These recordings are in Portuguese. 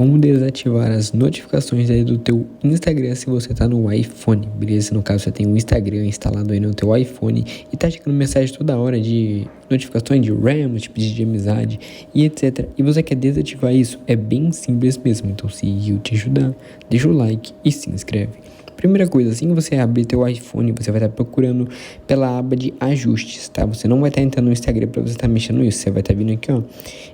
como desativar as notificações aí do teu Instagram se você tá no iPhone, beleza? Se no caso você tem um Instagram instalado aí no teu iPhone e tá chegando mensagem toda hora de notificações de RAM, de pedido de amizade e etc. E você quer desativar isso? É bem simples mesmo, então se eu te ajudar, deixa o like e se inscreve. Primeira coisa, assim que você abrir teu iPhone, você vai estar procurando pela aba de ajustes, tá? Você não vai estar entrando no Instagram para você estar mexendo isso. Você vai estar vindo aqui, ó,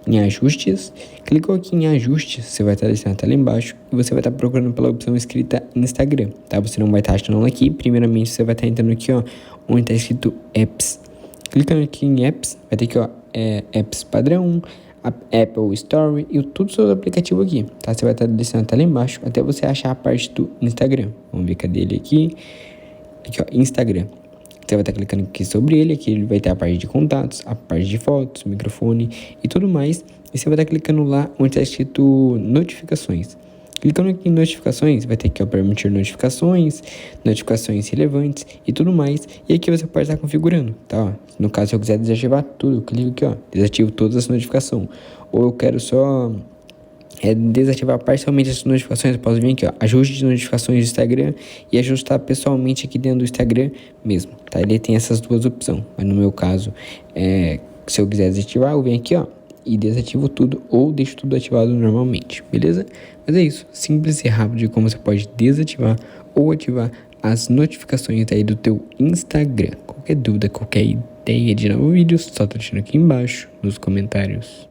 em ajustes. Clicou aqui em ajustes, você vai estar descendo até lá embaixo e você vai estar procurando pela opção escrita Instagram, tá? Você não vai estar achando ela aqui. Primeiramente, você vai estar entrando aqui, ó, onde está escrito Apps. Clicando aqui em Apps, vai ter aqui, ó, Apps padrão, Apple Story e tudo sobre o aplicativo aqui, tá? Você vai estar descendo até lá embaixo até você achar a parte do Instagram. Vamos ver cadê ele aqui. Aqui, ó, Instagram. Você vai estar clicando aqui sobre ele, aqui ele vai ter a parte de contatos, a parte de fotos, microfone e tudo mais. E você vai estar clicando lá onde está escrito notificações. Clicando aqui em notificações, vai ter aqui, ó, permitir notificações, notificações relevantes e tudo mais. E aqui você pode estar configurando, tá? Ó, no caso, se eu quiser desativar tudo, eu clico aqui, ó, desativo todas as notificações. Ou eu quero só desativar parcialmente as notificações, eu posso vir aqui, ó, ajuste de notificações do Instagram e ajustar pessoalmente aqui dentro do Instagram mesmo, tá? Ele tem essas duas opções, mas no meu caso, se eu quiser desativar, eu venho aqui, ó, e desativo tudo ou deixo tudo ativado normalmente, beleza? Mas é isso, simples e rápido de como você pode desativar ou ativar as notificações aí do teu Instagram. Qualquer dúvida, qualquer ideia de novo vídeo, só tá deixando aqui embaixo nos comentários.